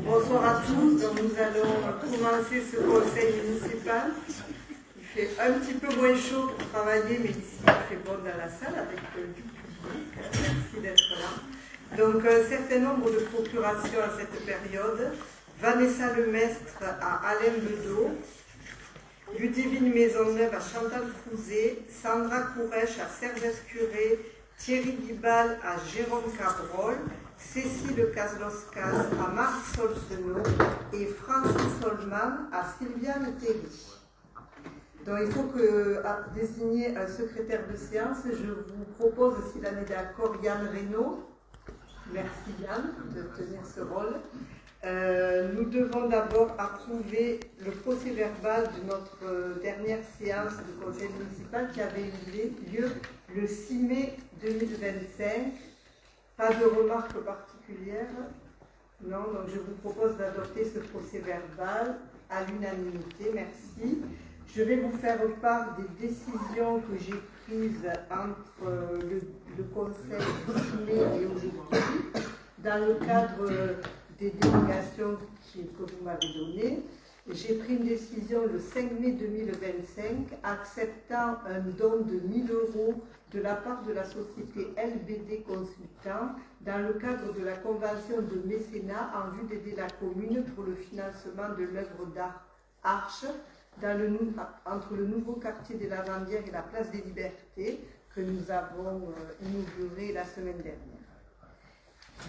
Bonsoir à tous. Donc nous allons commencer ce conseil municipal. Il fait un petit peu moins chaud pour travailler, mais ici il fait bon dans la salle avec du public. Merci d'être là. Donc un certain nombre de procurations à cette période. Vanessa Lemestre à Alain Bedeau, Ludivine Maisonneuve à Chantal Crouzet, Sandra Courèche à Serge Escuré, Thierry Guibal à Jérôme Cabrol, Cécile Caslos-Cas à Marisol Senot et Francis Solman à Sylviane Théry. Donc il faut désigner un secrétaire de séance. Je vous propose, s'il en est d'accord, Yann Reynaud. Merci Yann de tenir ce rôle. Nous devons d'abord approuver le procès-verbal de notre dernière séance du conseil municipal qui avait eu lieu le 6 mai 2025. Pas de remarques particulières? Non, donc je vous propose d'adopter ce procès-verbal à l'unanimité. Merci. Je vais vous faire part des décisions que j'ai prises entre le conseil du 6 mai et aujourd'hui dans le cadre des délégations que vous m'avez données. J'ai pris une décision le 5 mai 2025 acceptant un don de 1 000 € de la part de la société LBD Consultant dans le cadre de la convention de mécénat en vue d'aider la commune pour le financement de l'œuvre d'art Arche entre le nouveau quartier des Lavandières et la place des Libertés que nous avons inauguré la semaine dernière.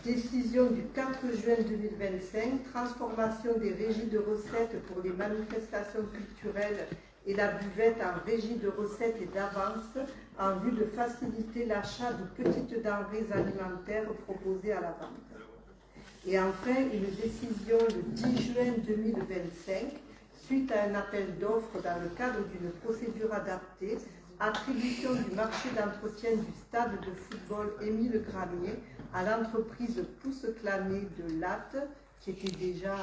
Décision du 4 juin 2025, transformation des régies de recettes pour les manifestations culturelles et la buvette en régie de recettes et d'avance en vue de faciliter l'achat de petites denrées alimentaires proposées à la vente. Et enfin, une décision le 10 juin 2025, suite à un appel d'offres dans le cadre d'une procédure adaptée, attribution du marché d'entretien du stade de football Émile Granier à l'entreprise Pousse Clamé de Latte, qui était déjà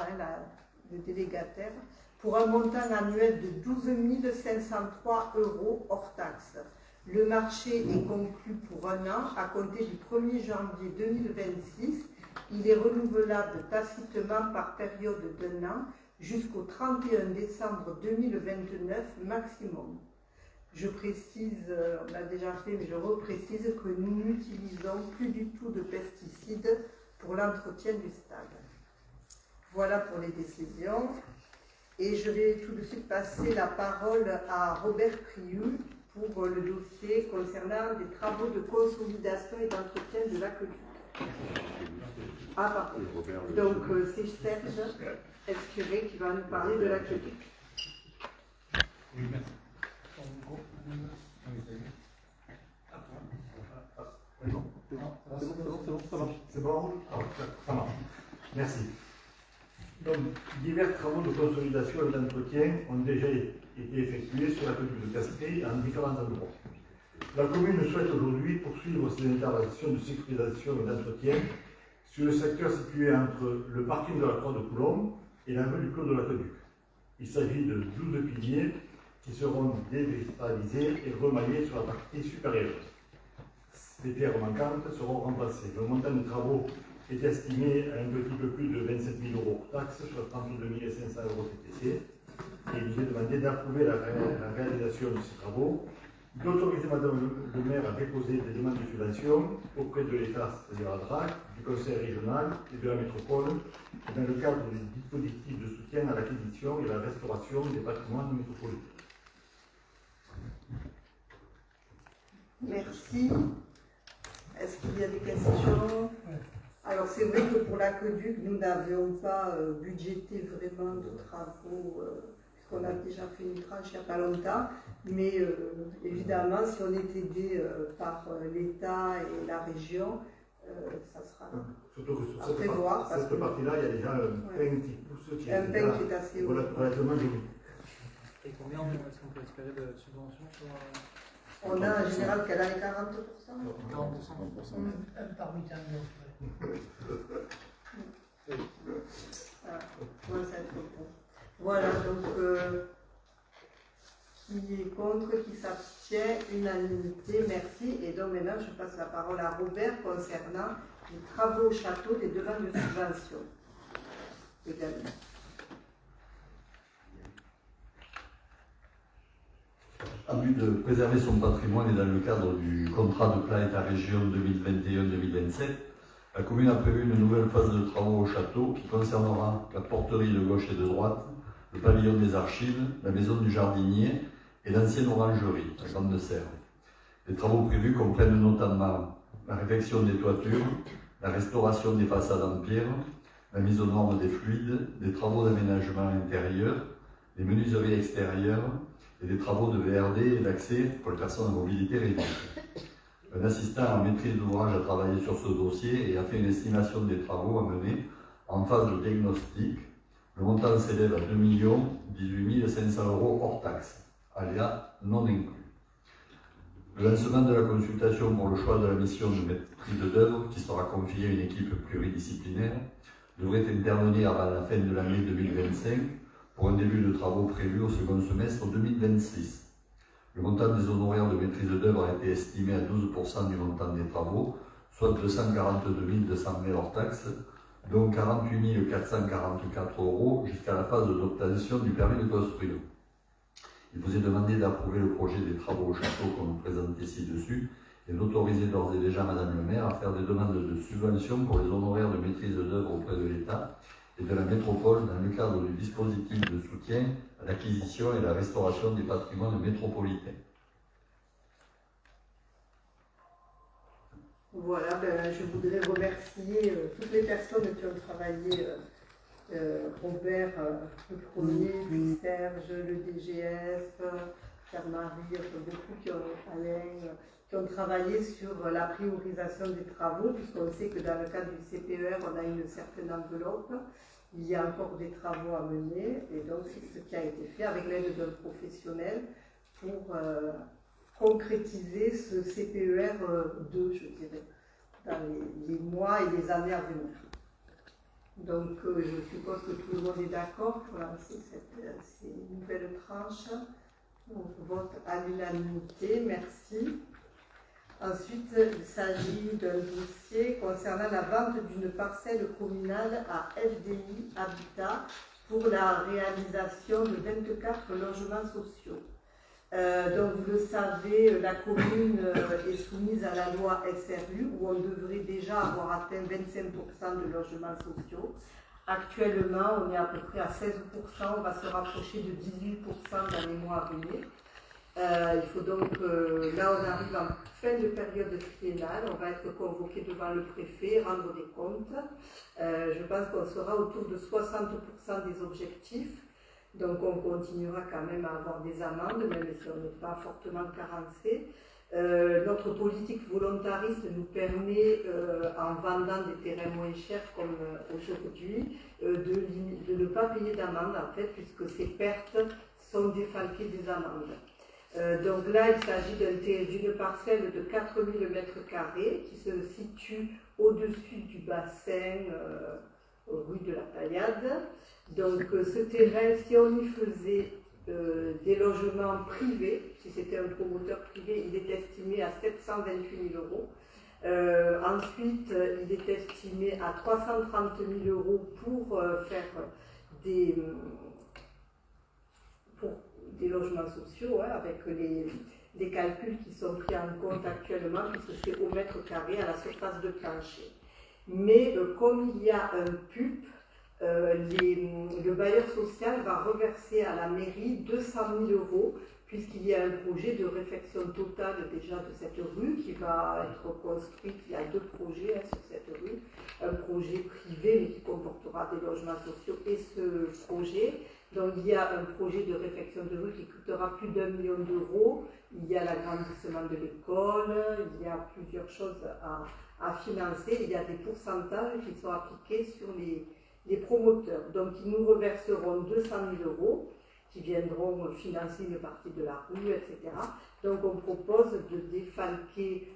le délégataire, pour un montant annuel de 12 503 € hors taxe. Le marché est conclu pour un an à compter du 1er janvier 2026. Il est renouvelable tacitement par période d'1 an jusqu'au 31 décembre 2029 maximum. Je précise, on l'a déjà fait, mais je reprécise que nous n'utilisons plus du tout de pesticides pour l'entretien du stade. Voilà pour les décisions. Et je vais tout de suite passer la parole à Robert Priou pour le dossier concernant des travaux de consolidation et d'entretien de l'aqueduc. Ah, pardon. Donc, c'est Serge Escuré qui va nous parler de l'aqueduc. Oui, merci. C'est bon, ça marche. Merci. Donc, divers travaux de consolidation et d'entretien ont déjà été effectués sur l'aqueduc de Castries en différents endroits. La commune souhaite aujourd'hui poursuivre ses interventions de sécurisation et d'entretien sur le secteur situé entre le parking de la Croix de Coulombe et la rue du Clos de l'Aqueduc. Il s'agit de 12 piliers qui seront dévégétalisés et remaillés sur la partie supérieure. Les pierres manquantes seront remplacées. Le montant des travaux est estimé à un petit peu plus de 27 000 € hors taxes, soit 32 500 € TTC. Et il est demandé d'approuver la réalisation de ces travaux, d'autoriser Madame le maire à déposer des demandes de subvention auprès de l'État, c'est-à-dire la DRAC, du Conseil régional et de la métropole, dans le cadre du dispositif de soutien à l'acquisition et à la restauration des patrimoines métropolitains. Merci. Est-ce qu'il y a des questions? Alors c'est vrai que pour l'aqueduc, nous n'avions pas budgété vraiment de travaux, puisqu'on a déjà fait une tranche il n'y a pas longtemps, mais évidemment, si on est aidé par l'État et la région, ça sera surtout que sur à prévoir. Cette partie-là, il y a déjà un pain qui pousse, qui est assez haut. Relativement joli. Et combien est-ce qu'on peut espérer de subventions sur... On a en général qu'elle a les 40%. 40%. Parmi tant d'autres. Voilà. Ouais, ça va être bon. Voilà, donc qui est contre, qui s'abstient, unanimité, merci. Et donc maintenant, je passe la parole à Robert concernant les travaux au château des demandes de subvention. Également. En vue de préserver son patrimoine et dans le cadre du contrat de plan État-région 2021-2027, la commune a prévu une nouvelle phase de travaux au château qui concernera la porterie de gauche et de droite, le pavillon des archives, la maison du jardinier et l'ancienne orangerie, la Grande Serre. Les travaux prévus comprennent notamment la réfection des toitures, la restauration des façades en pierre, la mise aux normes des fluides, des travaux d'aménagement intérieur, des menuiseries extérieures et des travaux de VRD et d'accès pour les personnes à mobilité réduite. Un assistant en maîtrise d'ouvrage a travaillé sur ce dossier et a fait une estimation des travaux à mener en phase de diagnostic. Le montant s'élève à 2 18 500 € hors taxe, aléa non inclus. Le lancement de la consultation pour le choix de la mission de maîtrise d'œuvre, qui sera confiée à une équipe pluridisciplinaire, devrait intervenir avant la fin de l'année 2025 pour un début de travaux prévu au second semestre 2026. Le montant des honoraires de maîtrise d'œuvre a été estimé à 12% du montant des travaux, soit 242 220 hors taxes, dont 48 444 € jusqu'à la phase d'obtention du permis de construire. Il vous est demandé d'approuver le projet des travaux au château qu'on vous présente ci-dessus et d'autoriser d'ores et déjà Madame le maire à faire des demandes de subvention pour les honoraires de maîtrise d'œuvre auprès de l'État et de la métropole dans le cadre du dispositif de soutien à l'acquisition et la restauration des patrimoines métropolitains. Voilà, je voudrais remercier toutes les personnes qui ont travaillé, Robert, le premier, puis Serge, le DGS, Pierre-Marie, beaucoup Alain, qui ont travaillé sur la priorisation des travaux, puisqu'on sait que dans le cadre du CPER, on a une certaine enveloppe. Il y a encore des travaux à mener, et donc c'est ce qui a été fait avec l'aide d'un professionnel pour concrétiser ce CPER 2, je dirais, dans les mois et les années à venir. Donc je suppose que tout le monde est d'accord pour lancer ces nouvelles tranches. Donc vote à l'unanimité, merci. Ensuite, il s'agit d'un dossier concernant la vente d'une parcelle communale à FDI Habitat pour la réalisation de 24 logements sociaux. Donc vous le savez, la commune est soumise à la loi SRU où on devrait déjà avoir atteint 25% de logements sociaux. Actuellement, on est à peu près à 16%, on va se rapprocher de 18% dans les mois à venir. Il faut donc, là on arrive en fin de période triennale, on va être convoqué devant le préfet, rendre des comptes. Je pense qu'on sera autour de 60% des objectifs. Donc on continuera quand même à avoir des amendes, même si on n'est pas fortement carencé. Notre politique volontariste nous permet, en vendant des terrains moins chers comme aujourd'hui, de ne pas payer d'amende en fait, puisque ces pertes sont défalquées des amendes. Donc là, il s'agit d'une parcelle de 4000 m² qui se situe au-dessus du bassin rue de la Taillade. Donc ce terrain, si on y faisait des logements privés, si c'était un promoteur privé, il est estimé à 728 000 €. Ensuite, il est estimé à 330 000 € pour faire des logements sociaux, hein, avec les calculs qui sont pris en compte actuellement, puisque c'est au mètre carré à la surface de plancher. Mais comme il y a un PUP, le bailleur social va reverser à la mairie 200 000 €, puisqu'il y a un projet de réfection totale déjà de cette rue qui va être construite. Il y a 2 projets sur cette rue, un projet privé mais qui comportera des logements sociaux et ce projet. Donc il y a un projet de réfection de rue qui coûtera plus d'1 million €. Il y a l'agrandissement de l'école, il y a plusieurs choses à financer. Il y a des pourcentages qui sont appliqués sur les promoteurs. Donc ils nous reverseront 200 000 € qui viendront financer une partie de la rue, etc. Donc on propose de défalquer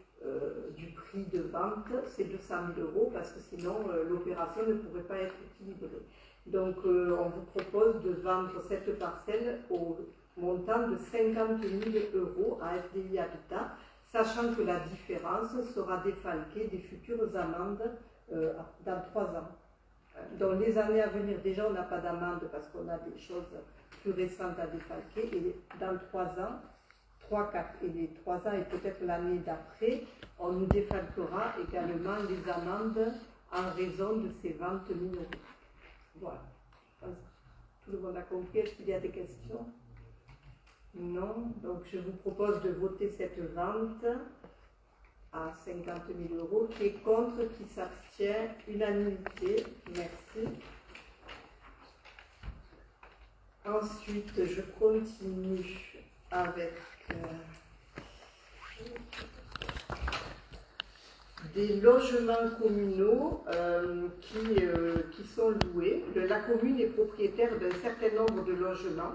du prix de vente ces 200 000 € parce que sinon l'opération ne pourrait pas être équilibrée. Donc on vous propose de vendre cette parcelle au montant de 50 000 € à FDI Habitat, sachant que la différence sera défalquée des futures amendes dans 3 ans. Dans les années à venir, déjà on n'a pas d'amende parce qu'on a des choses plus récentes à défalquer, et dans 3 ans, 3, 4, et les 3 ans et peut-être l'année d'après, on nous défalquera également les amendes en raison de ces ventes minorées. Voilà. Tout le monde a compris. Est-ce qu'il y a des questions? Non. Donc je vous propose de voter cette vente à 50 000 €. Qui est contre? Qui s'abstient? Unanimité. Merci. Ensuite, je continue avec des logements communaux qui sont loués. La commune est propriétaire d'un certain nombre de logements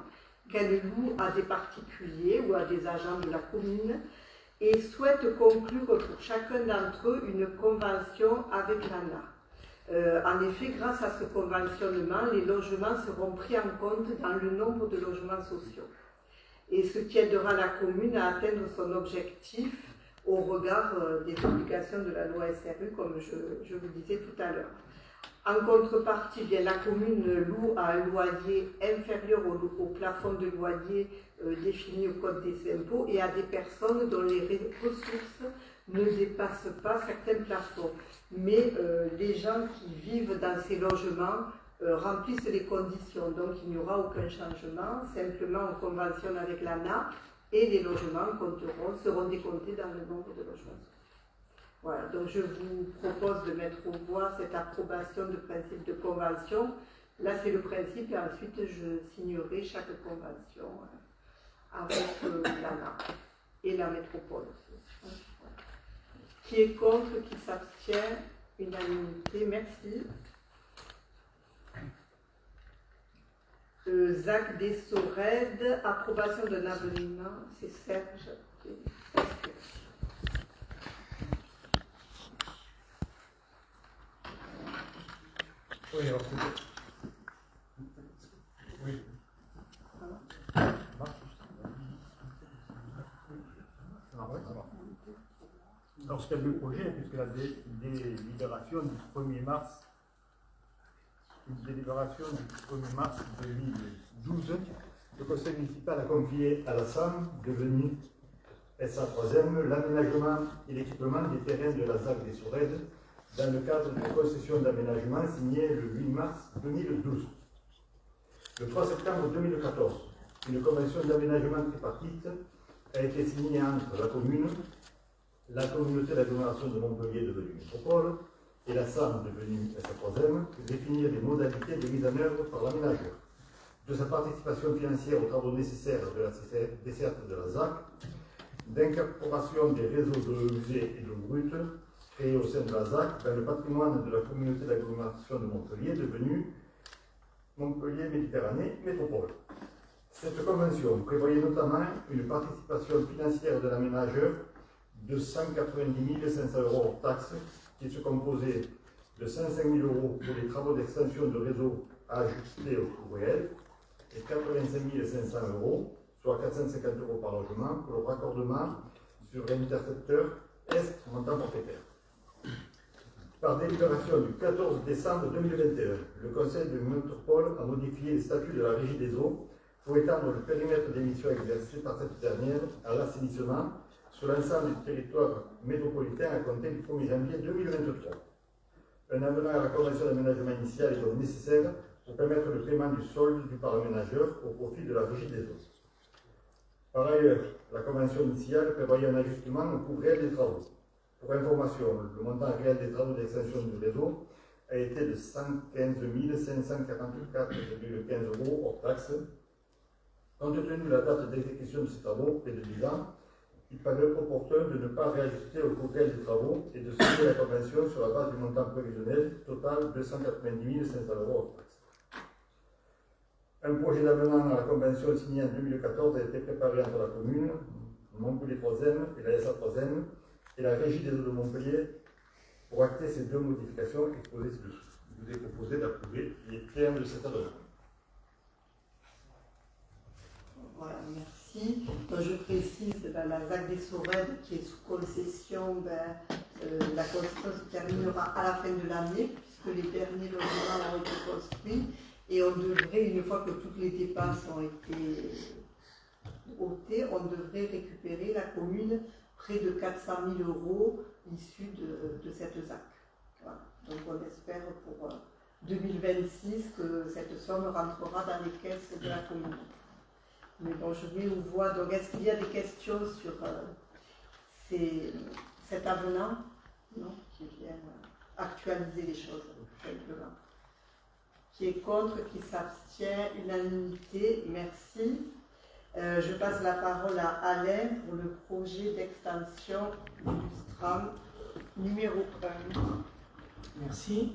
qu'elle loue à des particuliers ou à des agents de la commune et souhaite conclure pour chacun d'entre eux une convention avec l'ANA. En effet, grâce à ce conventionnement, les logements seront pris en compte dans le nombre de logements sociaux. Et ce qui aidera la commune à atteindre son objectif au regard des obligations de la loi SRU, comme je vous disais tout à l'heure. En contrepartie, bien, la commune loue à un loyer inférieur au plafond de loyer défini au Code des impôts et à des personnes dont les ressources ne dépassent pas certains plafonds. Mais les gens qui vivent dans ces logements remplissent les conditions, donc il n'y aura aucun changement, simplement on conventionne avec l'ANA et les logements seront décomptés dans le nombre de logements. Voilà, donc je vous propose de mettre au voie cette approbation de principe de convention. Là c'est le principe et ensuite je signerai chaque convention avec l'ANA et la métropole aussi. Voilà. Qui est contre, qui s'abstient? Unanimité, merci. ZAC des Sorèdes, approbation d'un avenant, c'est Serge. Oui, alors oui. Alors, ce qu'il y a le projet, puisque la délibération du 1er mars, 2012, le conseil municipal a confié à la SAM, devenue SA3M, l'aménagement et l'équipement des terrains de la ZAC des Sorèdes dans le cadre d'une concession d'aménagement signée le 8 mars 2012. Le 3 septembre 2014, une convention d'aménagement tripartite a été signée entre la commune, la communauté d'agglomération de Montpellier devenue métropole et la SAM devenue SA3M pour définir les modalités de mise en œuvre par l'aménageur de sa participation financière aux travaux nécessaires de la desserte de la ZAC, d'incorporation des réseaux de musées et de brut créés au sein de la ZAC dans le patrimoine de la communauté d'agglomération de Montpellier devenue Montpellier Méditerranée Métropole. Cette convention prévoyait notamment une participation financière de l'aménageur de 190 500 € hors taxes, qui se composait de 105 000 € pour les travaux d'extension de réseau à ajuster au coût réel et 85 500 €, soit 450 € par logement, pour le raccordement sur l'intercepteur Est montant forfaitaire. Par délibération du 14 décembre 2021, le Conseil de métropole a modifié les statuts de la Régie des eaux pour étendre le périmètre des missions exercées par cette dernière à l'assainissement sur l'ensemble du territoire métropolitain à compter du 1er janvier 2023. Un avenant à la convention d'aménagement initiale est donc nécessaire pour permettre le paiement du solde dû par l'aménageur au profit de la Régie des eaux. Par ailleurs, la convention initiale prévoyait un ajustement au coût réel des travaux. Pour information, le montant réel des travaux d'extension du réseau a été de 115 544,15 € hors taxes. Compte tenu de la date d'exécution de ces travaux, près de 10 ans, il paraît opportun de ne pas réajuster au coût réel des travaux et de signer la convention sur la base du montant prévisionnel total de 190 500 € hors taxes. Un projet d'avenant à la convention signée en 2014 a été préparé entre la commune, Montpellier 3e et la SA3M et la Régie des eaux de Montpellier pour acter ces deux modifications exposées ci-dessous. Il vous est proposé d'approuver les termes de cet avenant. Voilà, merci. Donc, je précise, la ZAC des Sorèdes qui est sous concession, la construction se terminera à la fin de l'année, puisque les derniers logements ont été construits. Et on devrait, une fois que toutes les dépenses ont été ôtées, on devrait récupérer la commune près de 400 000 € issus de cette ZAC. Voilà. Donc on espère pour 2026 que cette somme rentrera dans les caisses de la commune. Mais bon, je vais vous voir. Donc, est-ce qu'il y a des questions sur cet avenant? Non, qui vient actualiser les choses, simplement. Qui est contre, qui s'abstient, unanimité, merci. Je passe la parole à Alain pour le projet d'extension du STRAM numéro 1. Merci.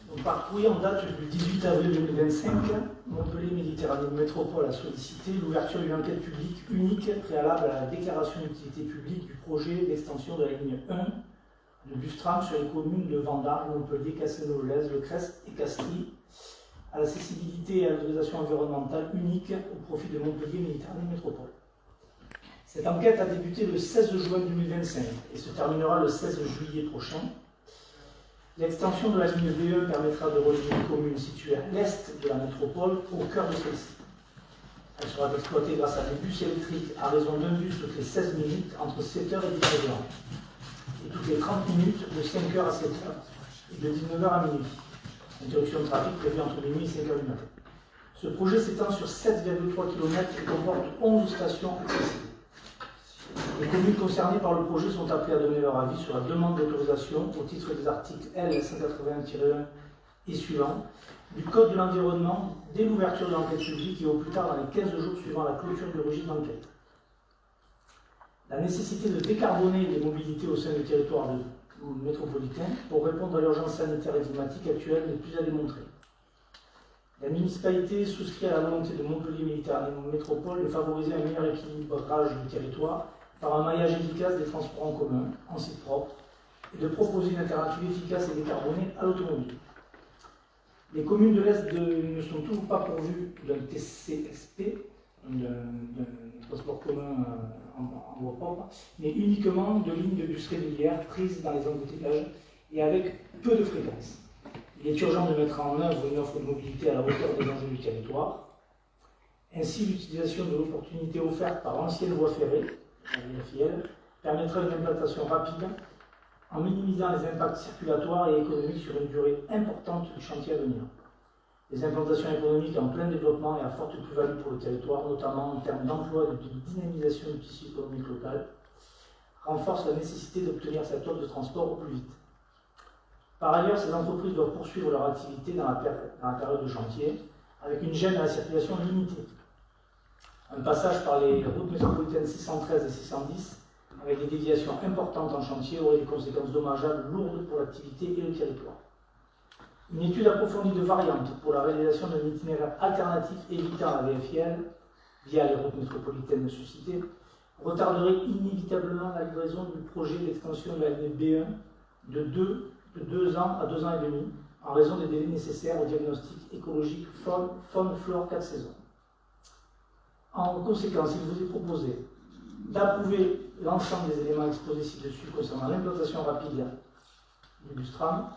Donc, par courrier en date du 18 avril 2025, Montpellier Méditerranée Métropole a sollicité l'ouverture d'une enquête publique unique préalable à la déclaration d'utilité publique du projet d'extension de la ligne 1 de Bustram sur les communes de Vendarges, Montpellier, Castelnau-le-Lez, Le Crest et Castries, à l'accessibilité et à l'autorisation environnementale unique au profit de Montpellier Méditerranée Métropole. Cette enquête a débuté le 16 juin 2025 et se terminera le 16 juillet prochain. L'extension de la ligne BE permettra de relier les communes situées à l'est de la métropole au cœur de celle-ci. Elle sera exploitée grâce à des bus électriques à raison d'un bus toutes les 16 minutes entre 7h et 19h, et toutes les 30 minutes de 5h à 7h et de 19h à minuit. Interruption de trafic prévue entre minuit et 5h du matin. Ce projet s'étend sur 7,3 km et comporte 11 stations accessibles. Les communes concernées par le projet sont appelées à donner leur avis sur la demande d'autorisation au titre des articles L 181-1 et suivants du Code de l'environnement dès l'ouverture de l'enquête publique et au plus tard dans les 15 jours suivant la clôture du registre d'enquête. La nécessité de décarboner les mobilités au sein du territoire métropolitain pour répondre à l'urgence sanitaire et climatique actuelle n'est plus à démontrer. La municipalité souscrit à la volonté de Montpellier Méditerranée Métropole de favoriser un meilleur équilibrage du territoire par un maillage efficace des transports en commun, en site propre, et de proposer une alternative efficace et décarbonée à l'automobile. Les communes de l'Est ne sont toujours pas pourvues d'un TCSP, d'un transport commun en voie propre, mais uniquement de lignes de bus régulières prises dans les embouteillages et avec peu de fréquence. Il est urgent de mettre en œuvre une offre de mobilité à la hauteur des enjeux du territoire. Ainsi, l'utilisation de l'opportunité offerte par l'ancienne voie ferrée, la VFIL, permettra une implantation rapide en minimisant les impacts circulatoires et économiques sur une durée importante du chantier à venir. Les implantations économiques en plein développement et à forte plus-value pour le territoire, notamment en termes d'emploi et de dynamisation du tissu économique local, renforcent la nécessité d'obtenir cette offre de transport au plus vite. Par ailleurs, ces entreprises doivent poursuivre leur activité dans la période de chantier, avec une gêne à la circulation limitée. Un passage par les routes métropolitaines 613 et 610, avec des déviations importantes en chantier, aurait des conséquences dommageables lourdes pour l'activité et le territoire. Une étude approfondie de variantes pour la réalisation d'un itinéraire alternatif évitant la VFIL, via les routes métropolitaines suscitées, retarderait inévitablement la livraison du projet d'extension de la ligne B1 de 2 ans à 2 ans et demi, en raison des délais nécessaires au diagnostic écologique faune-flore 4 saisons. En conséquence, il vous est proposé d'approuver l'ensemble des éléments exposés ci-dessus concernant l'implantation rapide du Bustram,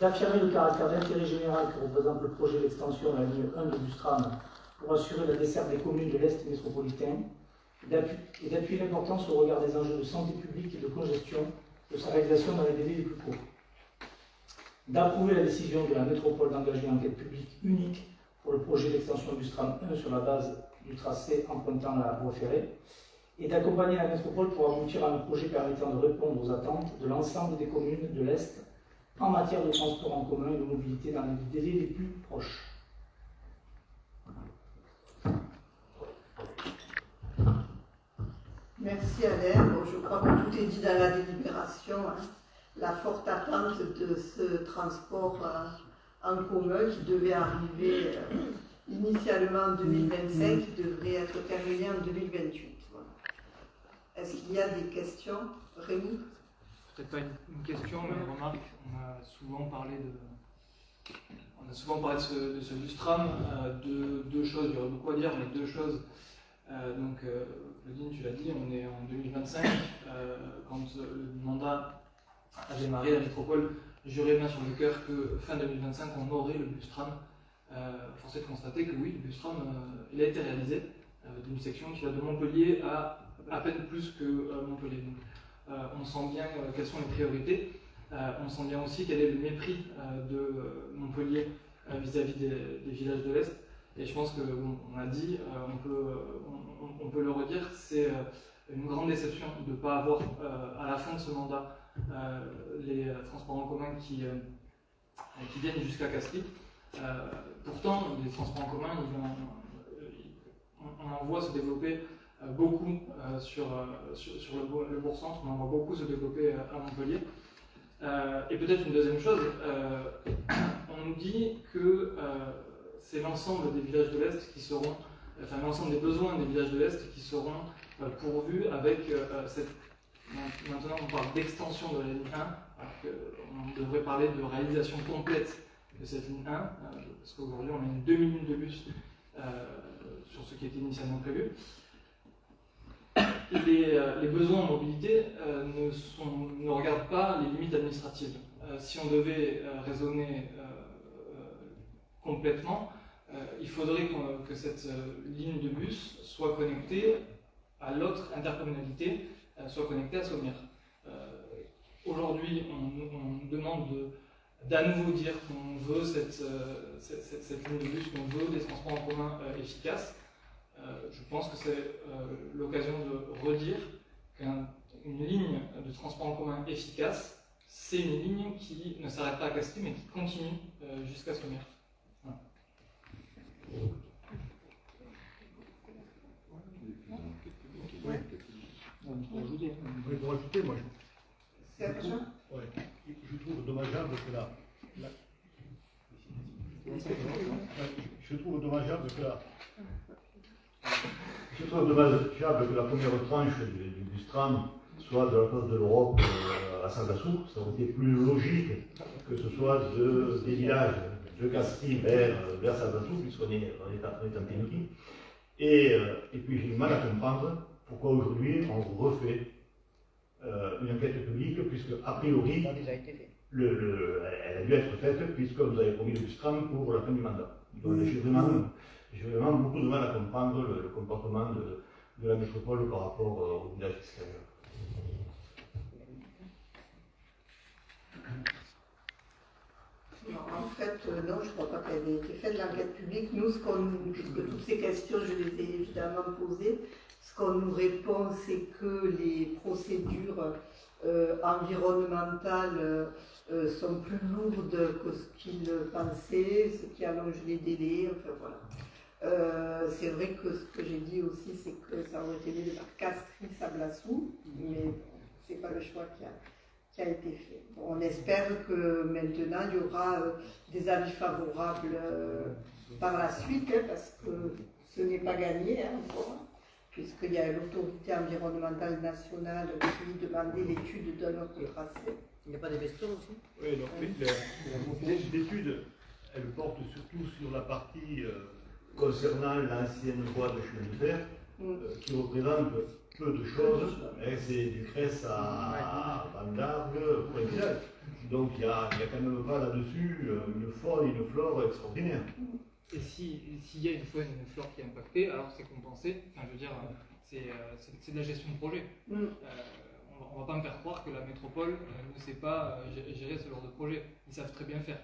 d'affirmer le caractère d'intérêt général que représente le projet d'extension de la ligne 1 de Bustram pour assurer la desserte des communes de l'Est métropolitain et d'appuyer l'importance au regard des enjeux de santé publique et de congestion de sa réalisation dans les délais les plus courts. D'approuver la décision de la métropole d'engager une enquête publique unique pour le projet d'extension du STRAM 1 sur la base du tracé empruntant la voie ferrée et d'accompagner la métropole pour aboutir à un projet permettant de répondre aux attentes de l'ensemble des communes de l'Est en matière de transport en commun et de mobilité dans les délais les plus proches. Merci Alain. Bon, je crois que tout est dit dans la délibération. La forte attente de ce transport en commun qui devait arriver initialement en 2025, qui devrait être terminé en 2028. Voilà. Est-ce qu'il y a des questions? Rémi? Peut-être pas une question, mais une remarque. On a souvent parlé On a souvent parlé de ce bus tram, deux choses, il y aurait beaucoup à dire, mais deux choses. Claudine, tu l'as dit, on est en 2025, quand le mandat a démarré, la métropole jurait bien sur le cœur que fin 2025, on aurait le bus tram. Force est de constater que oui, le bus tram, il a été réalisé, d'une section qui va de Montpellier à peine plus que Montpellier. Donc, on sent bien quelles sont les priorités. On sent bien aussi quel est le mépris de Montpellier vis-à-vis des villages de l'Est. Et je pense qu'on a dit, on peut le redire, c'est une grande déception de ne pas avoir à la fin de ce mandat les transports en commun qui viennent jusqu'à Castries. Pourtant, les transports en commun, on en voit se développer beaucoup sur le bourg-centre, on en voit beaucoup se développer à Montpellier. Et peut-être une deuxième chose, on nous dit que c'est l'ensemble des villages de l'Est qui seront, enfin l'ensemble des besoins des villages de l'Est qui seront pourvus avec cette. Maintenant on parle d'extension de la ligne 1, alors qu'on devrait parler de réalisation complète de cette ligne 1, parce qu'aujourd'hui on a une demi-ligne de bus sur ce qui était initialement prévu. Les besoins en mobilité ne regardent pas les limites administratives. Si on devait raisonner complètement, il faudrait que cette ligne de bus soit connectée à l'autre intercommunalité, soit connectée à Sommières. Aujourd'hui, on demande d'à nouveau dire qu'on veut cette ligne de bus, qu'on veut des transports en commun efficaces. Je pense que c'est l'occasion de redire qu'une ligne de transport en commun efficace, c'est une ligne qui ne s'arrête pas à Castries, mais qui continue jusqu'à Sommières. Voilà. Oui. Pour ajouter. Oui, pour ajouter, moi, Serge? je trouve dommageable que la première tranche du bus tram soit de la place de l'Europe à Saint-Gassou. Ça aurait été plus logique que ce soit des villages de Castries vers Saint-Gassou, puisqu'on est en pénurie. Et puis j'ai du mal à comprendre pourquoi aujourd'hui on refait une enquête publique, puisque a priori Ça a déjà été fait. elle a dû être faite puisque vous avez promis le bus tram pour la fin du mandat. Donc j'ai vraiment beaucoup de mal à comprendre le comportement de la métropole par rapport au village extérieur. En fait, non, je ne crois pas qu'elle ait été faite l'enquête publique. Nous, puisque toutes ces questions, je les ai évidemment posées, ce qu'on nous répond, c'est que les procédures environnementales sont plus lourdes que ce qu'ils pensaient, ce qui allonge les délais, enfin voilà. C'est vrai que ce que j'ai dit aussi, c'est que ça aurait été mieux de faire Castries-Sablassou, mais ce n'est pas le choix qui a été fait. Bon, on espère que maintenant il y aura des avis favorables par la suite, parce que ce n'est pas gagné encore, puisqu'il y a l'autorité environnementale nationale qui demandait l'étude d'un autre tracé. Il n'y a pas des questions aussi? Oui, donc l'étude, elle porte surtout sur la partie concernant l'ancienne voie de chemin de fer, qui représente peu de choses. C'est du Cresse à Vandargue, point final. Donc il n'y a quand même pas là-dessus une faune et une flore extraordinaire. Et s'il y a une faune et une flore qui est impactée, alors c'est compensé. Enfin, je veux dire, c'est de la gestion de projet. On ne va pas me faire croire que la métropole ne sait pas gérer ce genre de projet. Ils savent très bien faire.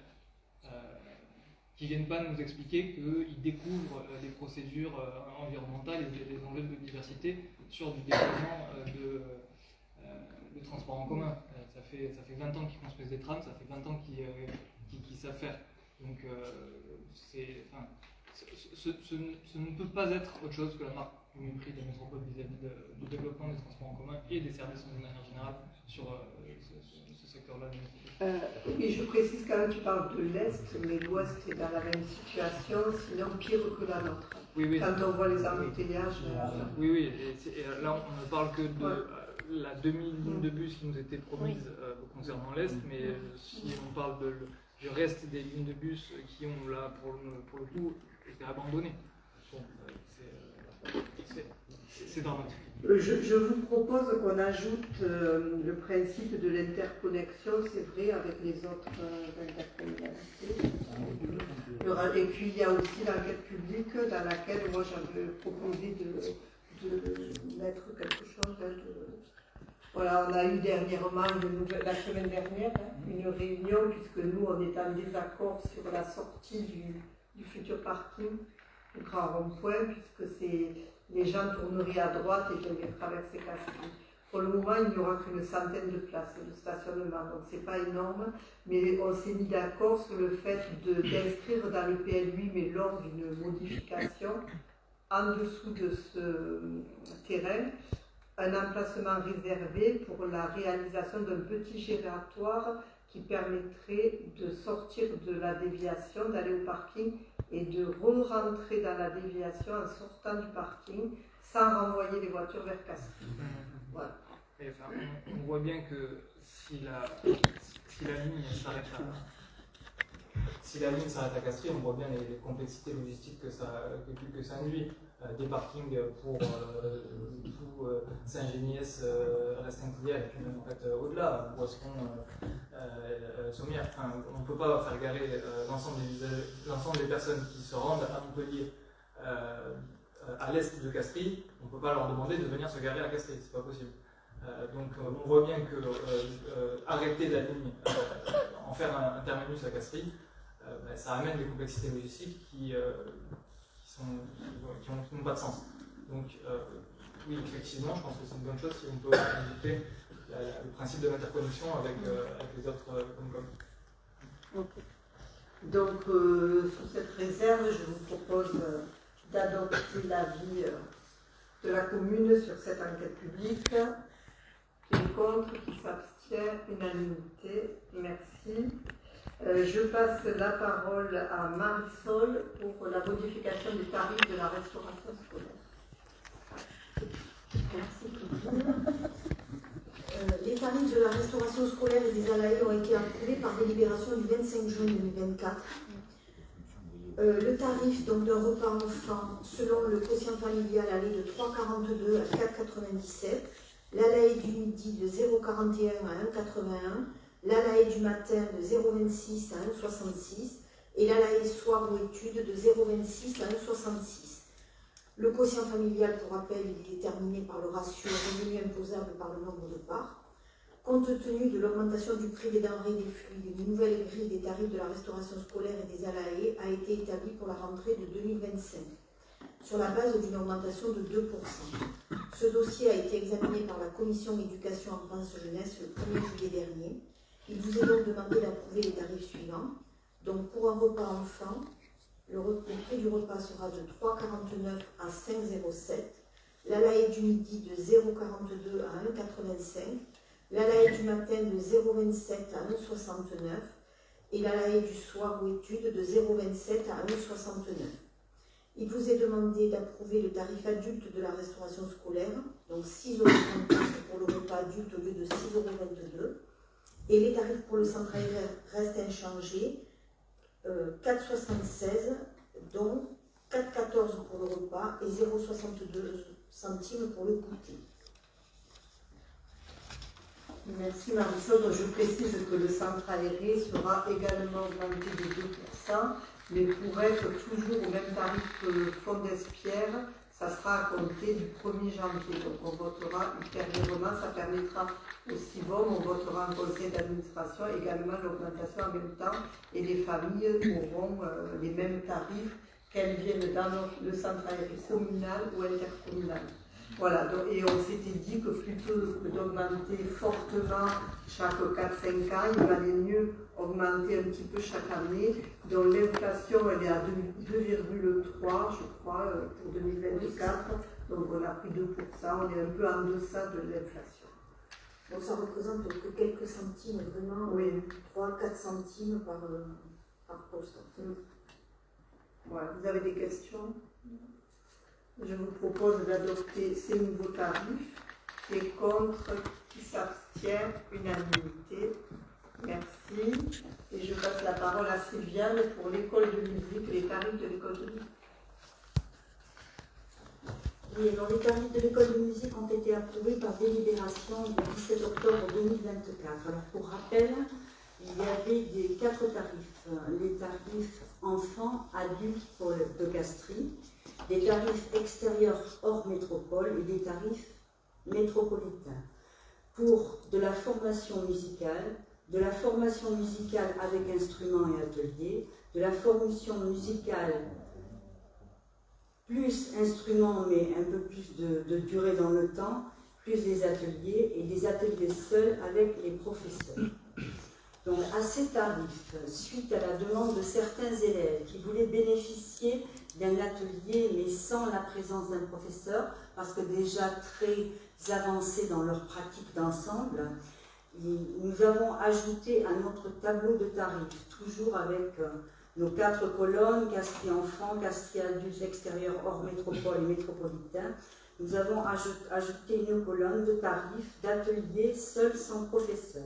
Qu'ils ne viennent pas nous expliquer qu'ils découvrent des procédures environnementales et des enjeux de biodiversité sur du développement de transport en commun. Ça fait 20 ans qu'ils construisent des trams, ça fait 20 ans qu'ils savent faire. Donc ce ne peut pas être autre chose que la marque du mépris des métropoles vis-à-vis du développement des transports en commun et des services de manière générale sur ce secteur-là. Et je précise quand même, tu parles de l'Est, mais l'Ouest est dans la même situation, sinon pire que la nôtre. Oui. Quand on voit les embouteillages. Oui. Et là, on ne parle que de la demi-ligne de bus qui nous était promise concernant l'Est, mais si on parle je reste des lignes de bus qui ont là, pour le coup, été abandonnées. Bon, c'est dramatique. Je vous propose qu'on ajoute le principe de l'interconnexion, c'est vrai, avec les autres intercommunalités. Et puis il y a aussi l'enquête publique dans laquelle moi j'avais proposé de mettre quelque chose. Voilà, on a eu dernièrement, la semaine dernière, une réunion, puisque nous on est en désaccord sur la sortie du futur parking, du grand rond-point, puisque les gens tourneraient à droite et devraient traverser Castries. Pour le moment, il n'y aura qu'une centaine de places de stationnement, donc c'est pas énorme, mais on s'est mis d'accord sur le fait d'inscrire dans le PLU, mais lors d'une modification, en dessous de ce terrain, un emplacement réservé pour la réalisation d'un petit gératoire qui permettrait de sortir de la déviation, d'aller au parking et de re-rentrer dans la déviation en sortant du parking sans renvoyer les voitures vers Castries. Voilà. Et enfin, on voit bien que si la ligne s'arrête à Castries, on voit bien les complexités logistiques que ça induit. Des parkings pour tout Saint-Géniès, Rastinguière et puis même en fait au-delà, Boisson, Sommières. Enfin, on ne peut pas faire garer l'ensemble des personnes qui se rendent à Montpellier à l'est de Castries. On ne peut pas leur demander de venir se garer à Castries, c'est pas possible. Donc on voit bien que arrêter la ligne, en faire un terminus à Castries, ça amène des complexités logistiques qui n'ont pas de sens. Donc, oui, effectivement, je pense que c'est une bonne chose si on peut ajouter le principe de l'interconnexion avec les autres Comcom. Okay. Donc, sous cette réserve, je vous propose d'adopter l'avis de la commune sur cette enquête publique. Qui est contre, qui s'abstient, unanimité. Merci. Je passe la parole à Marisol pour la modification des tarifs de la restauration scolaire. Merci Claudine. Les tarifs de la restauration scolaire et des ALAE ont été approuvés par délibération du 25 juin 2024. Le tarif d'un repas enfant selon le quotient familial allait de 3,42 à 4,97, l'ALAE du midi de 0,41 à 1,81, l'ALAE du matin de 0,26 à 1,66 et l'ALAE soir ou études de 0,26 à 1,66. Le quotient familial, pour rappel, il est déterminé par le ratio revenu imposable par le nombre de parts. Compte tenu de l'augmentation du prix des denrées et des fluides, une nouvelle grille des tarifs de la restauration scolaire et des ALAE a été établie pour la rentrée de 2025, sur la base d'une augmentation de 2%. Ce dossier a été examiné par la Commission éducation, enfance, jeunesse le 1er juillet dernier. Il vous est donc demandé d'approuver les tarifs suivants. Donc pour un repas enfant, le prix du repas sera de 3,49 à 5,07, l'ALAE du midi de 0,42 à 1,85, l'ALAE du matin de 0,27 à 1,69 et l'ALAE du soir ou études de 0,27 à 1,69. Il vous est demandé d'approuver le tarif adulte de la restauration scolaire, donc 6,34 € pour le repas adulte au lieu de 6,22 €. Et les tarifs pour le centre aéré restent inchangés, 4,76 €, dont 4,14 € pour le repas et 0,62 centimes pour le goûter. Merci Marisol. Je précise que le centre aéré sera également augmenté de 2%, mais pour être toujours au même tarif que le fonds d'Espierre, ça sera à compter du 1er janvier. Donc on votera ultérieurement, ça permettra au CIVOM, on votera en conseil d'administration également l'augmentation en même temps et les familles auront les mêmes tarifs qu'elles viennent dans le centre aéré communal ou intercommunal. Voilà, donc, et on s'était dit que plutôt que d'augmenter fortement chaque 4-5 ans, il valait mieux augmenter un petit peu chaque année. Donc l'inflation, elle est à 2,3, je crois, pour 2024. Donc on a pris 2%, on est un peu en deçà de l'inflation. Donc ça représente que quelques centimes, vraiment, oui. 3-4 centimes par poste. Voilà, vous avez des questions ? Je vous propose d'adopter ces nouveaux tarifs. Qui est contre, qui s'abstient, unanimité. Merci. Et je passe la parole à Sylviane pour l'école de musique, les tarifs de l'école de musique. Oui, alors les tarifs de l'école de musique ont été approuvés par délibération du 17 octobre 2024. Alors pour rappel, il y avait 4 tarifs. Les tarifs enfants, adultes pour de Castries, des tarifs extérieurs hors métropole et des tarifs métropolitains. Pour de la formation musicale avec instruments et ateliers, de la formation musicale plus instruments mais un peu plus de durée dans le temps, plus des ateliers et des ateliers seuls avec les professeurs. Donc à ces tarifs, suite à la demande de certains élèves qui voulaient bénéficier d'un atelier mais sans la présence d'un professeur, parce que déjà très avancés dans leur pratique d'ensemble, nous avons ajouté à notre tableau de tarifs, toujours avec nos 4 colonnes, Castries enfants, Castries adultes, extérieurs hors métropole et métropolitain, nous avons ajouté une colonne de tarifs d'ateliers seuls sans professeur.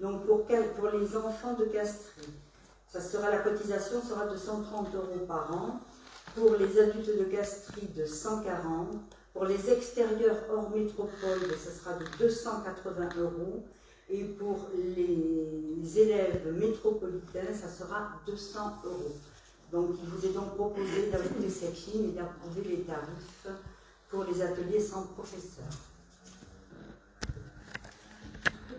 Donc pour les enfants de Castries, la cotisation sera de 130 € par an, pour les adultes de Castries de 140, pour les extérieurs hors métropole, ce sera de 280 €, et pour les élèves métropolitains, ça sera 200 €. Donc il vous est donc proposé d'ajouter cette ligne et d'approuver les tarifs pour les ateliers sans professeur.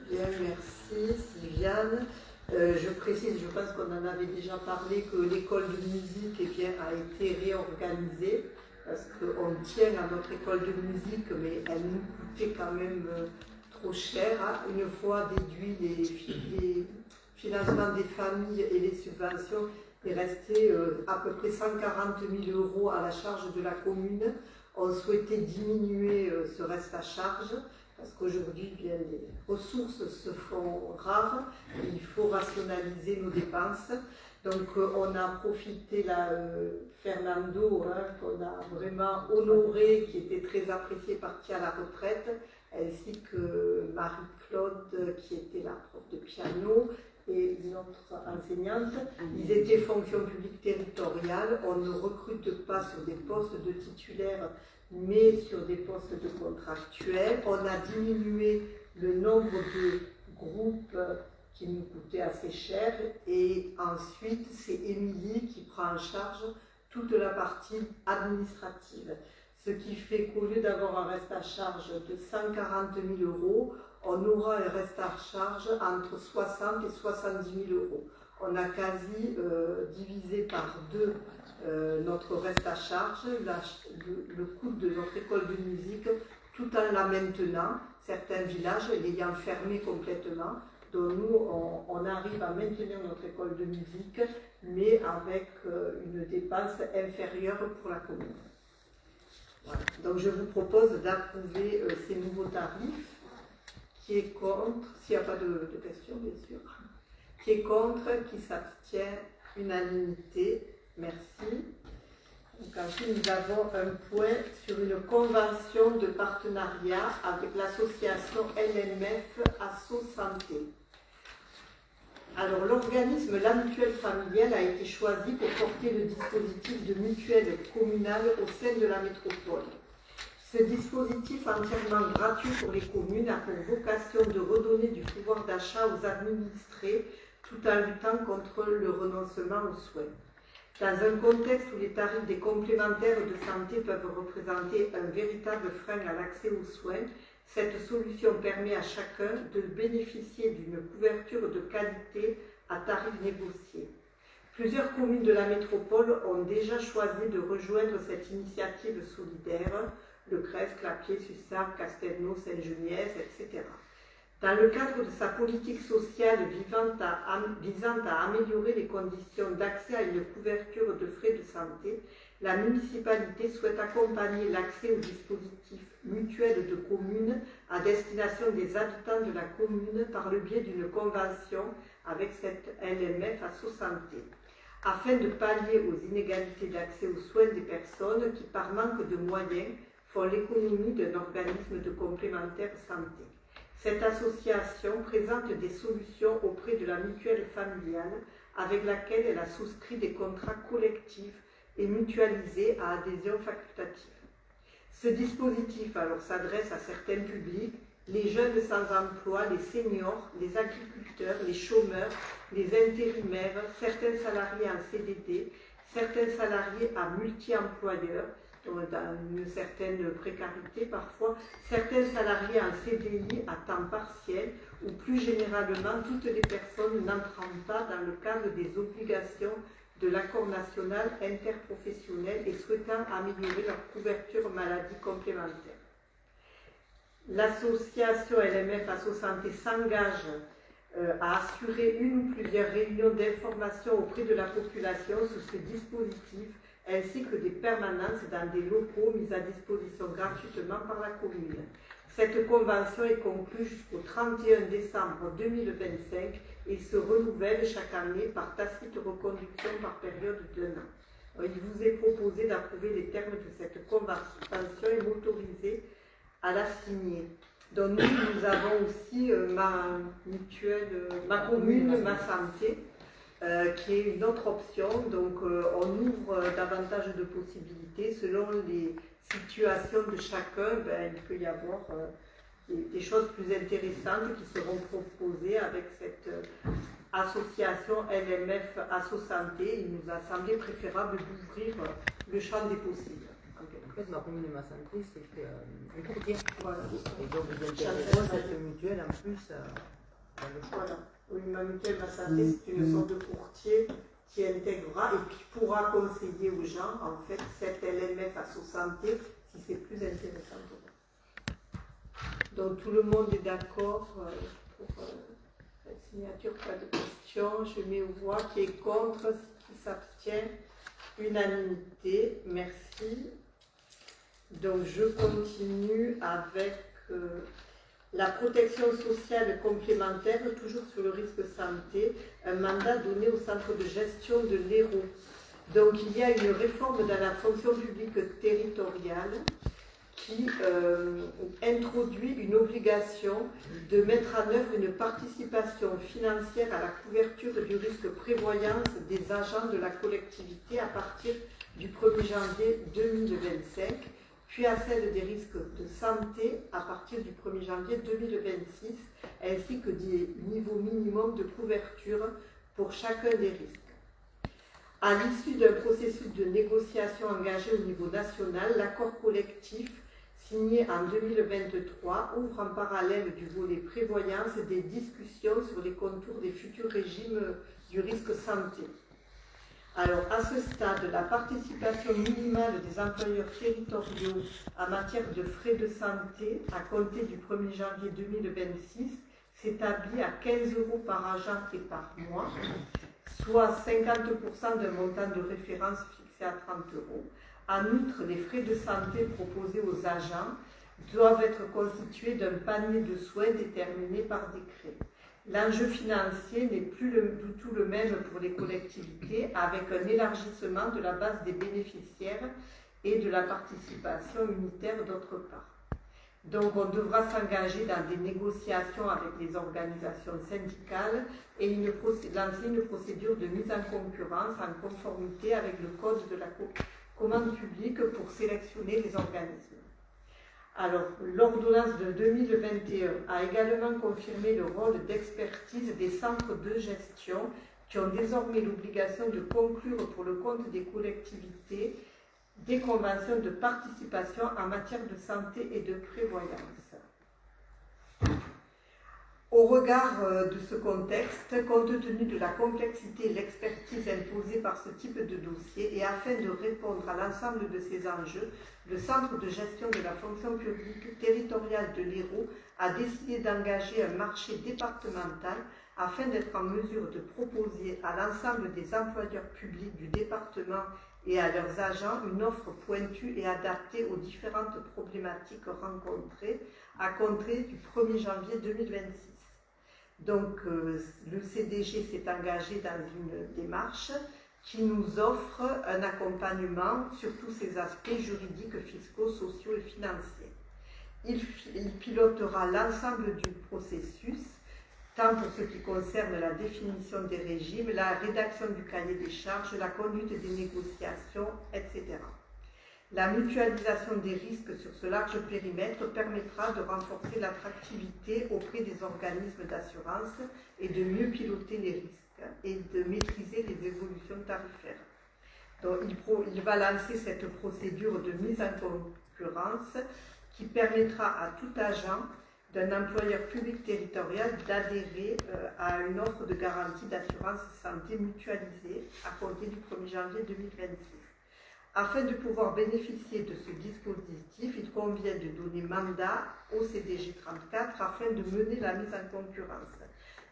Bien, merci Sylviane. Je précise, je pense qu'on en avait déjà parlé, que l'école de musique a été réorganisée parce qu'on tient à notre école de musique, mais elle nous coûtait quand même trop cher. Une fois déduit les financements des familles et les subventions, il restait à peu près 140 000 € à la charge de la commune. On souhaitait diminuer ce reste à charge, parce qu'aujourd'hui, les ressources se font rares, et il faut rationaliser nos dépenses. Donc on a profité, Fernando, qu'on a vraiment honoré, qui était très apprécié, parti à la retraite, ainsi que Marie-Claude, qui était la prof de piano, et notre enseignante. Ils étaient fonction publique territoriale. On ne recrute pas sur des postes de titulaires, mais sur des postes de contractuels. On a diminué le nombre de groupes qui nous coûtait assez cher, et ensuite c'est Émilie qui prend en charge toute la partie administrative. Ce qui fait qu'au lieu d'avoir un reste à charge de 140 000 €, on aura un reste à charge entre 60 et 70 000 €. On a quasi divisé par 2 notre reste à charge, le coût de notre école de musique, tout en la maintenant, certains villages l'ayant fermé complètement. Donc nous, on arrive à maintenir notre école de musique, mais avec une dépense inférieure pour la commune. Voilà. Donc je vous propose d'approuver ces nouveaux tarifs. Qui est contre, s'il n'y a pas de questions, bien sûr. Qui est contre, qui s'abstient, unanimité. Merci. Donc ensuite, nous avons un point sur une convention de partenariat avec l'association LMF Asso Santé. Alors, l'organisme La Mutuelle Familiale a été choisi pour porter le dispositif de mutuelle communale au sein de la métropole. Ce dispositif entièrement gratuit pour les communes a pour vocation de redonner du pouvoir d'achat aux administrés tout en luttant contre le renoncement aux soins. Dans un contexte où les tarifs des complémentaires de santé peuvent représenter un véritable frein à l'accès aux soins, cette solution permet à chacun de bénéficier d'une couverture de qualité à tarif négocié. Plusieurs communes de la métropole ont déjà choisi de rejoindre cette initiative solidaire, Le Crest, Clapier, Sussargues, Castelnau, Saint-Geniès, etc. Dans le cadre de sa politique sociale visant à améliorer les conditions d'accès à une couverture de frais de santé, la municipalité souhaite accompagner l'accès aux dispositifs mutuels de communes à destination des habitants de la commune par le biais d'une convention avec cette LMF Asso Santé, afin de pallier aux inégalités d'accès aux soins des personnes qui, par manque de moyens, font l'économie d'un organisme de complémentaire santé. Cette association présente des solutions auprès de la mutuelle familiale avec laquelle elle a souscrit des contrats collectifs et mutualisés à adhésion facultative. Ce dispositif s'adresse à certains publics, les jeunes sans emploi, les seniors, les agriculteurs, les chômeurs, les intérimaires, certains salariés en CDD, certains salariés à multi-employeurs, dans une certaine précarité parfois, certains salariés en CDI à temps partiel ou plus généralement toutes les personnes n'entrant pas dans le cadre des obligations de l'accord national interprofessionnel et souhaitant améliorer leur couverture maladie complémentaire. L'association LMF Asso Santé s'engage à assurer une ou plusieurs réunions d'information auprès de la population sur ce dispositif ainsi que des permanences dans des locaux mis à disposition gratuitement par la commune. Cette convention est conclue jusqu'au 31 décembre 2025 et se renouvelle chaque année par tacite reconduction par période d'un an. Il vous est proposé d'approuver les termes de cette convention et m'autoriser à la signer. Donc nous avons aussi ma commune, ma santé, qui est une autre option. Donc on ouvre davantage de possibilités selon les situations de chacun. Il peut y avoir des choses plus intéressantes qui seront proposées avec cette association LMF Asso Santé. Il nous a semblé préférable d'ouvrir le champ des possibles. En fait, ma commune et ma santé, c'est une courtière. Voilà. Et donc, vous intégrez cette mutuelle en plus dans le choix. Voilà. Oui, ma mutuelle, ma santé, c'est une sorte de courtier qui intégrera et qui pourra conseiller aux gens, en fait, cette LMF Asso Santé, si c'est plus intéressant pour eux. Donc, tout le monde est d'accord pour la signature, pas de questions. Je mets aux voix qui est contre, qui s'abstient. Unanimité, merci. Donc, je continue avec la protection sociale complémentaire, toujours sur le risque santé, un mandat donné au centre de gestion de l'Hérault. Donc, il y a une réforme dans la fonction publique territoriale qui introduit une obligation de mettre en œuvre une participation financière à la couverture du risque prévoyance des agents de la collectivité à partir du 1er janvier 2025, puis à celle des risques de santé à partir du 1er janvier 2026, ainsi que des niveaux minimums de couverture pour chacun des risques. À l'issue d'un processus de négociation engagé au niveau national, l'accord collectif signé en 2023 ouvre en parallèle du volet prévoyance des discussions sur les contours des futurs régimes du risque santé. Alors, à ce stade, la participation minimale des employeurs territoriaux en matière de frais de santé à compter du 1er janvier 2026 s'établit à 15 € par agent et par mois, soit 50% d'un montant de référence fixé à 30 €. En outre, les frais de santé proposés aux agents doivent être constitués d'un panier de soins déterminé par décret. L'enjeu financier n'est plus du tout le même pour les collectivités, avec un élargissement de la base des bénéficiaires et de la participation unitaire d'autre part. Donc on devra s'engager dans des négociations avec les organisations syndicales et lancer une procédure de mise en concurrence en conformité avec le code de la commande publique pour sélectionner les organismes. Alors, l'ordonnance de 2021 a également confirmé le rôle d'expertise des centres de gestion qui ont désormais l'obligation de conclure pour le compte des collectivités des conventions de participation en matière de santé et de prévoyance. Au regard de ce contexte, compte tenu de la complexité et l'expertise imposée par ce type de dossier et afin de répondre à l'ensemble de ces enjeux, le Centre de gestion de la fonction publique territoriale de l'Hérault a décidé d'engager un marché départemental afin d'être en mesure de proposer à l'ensemble des employeurs publics du département et à leurs agents une offre pointue et adaptée aux différentes problématiques rencontrées à compter du 1er janvier 2026. Donc, le CDG s'est engagé dans une démarche qui nous offre un accompagnement sur tous ces aspects juridiques, fiscaux, sociaux et financiers. Il pilotera l'ensemble du processus, tant pour ce qui concerne la définition des régimes, la rédaction du cahier des charges, la conduite des négociations, etc. La mutualisation des risques sur ce large périmètre permettra de renforcer l'attractivité auprès des organismes d'assurance et de mieux piloter les risques et de maîtriser les évolutions tarifaires. Donc, il va lancer cette procédure de mise en concurrence qui permettra à tout agent d'un employeur public territorial d'adhérer à une offre de garantie d'assurance santé mutualisée à compter du 1er janvier 2026. Afin de pouvoir bénéficier de ce dispositif, il convient de donner mandat au CDG 34 afin de mener la mise en concurrence.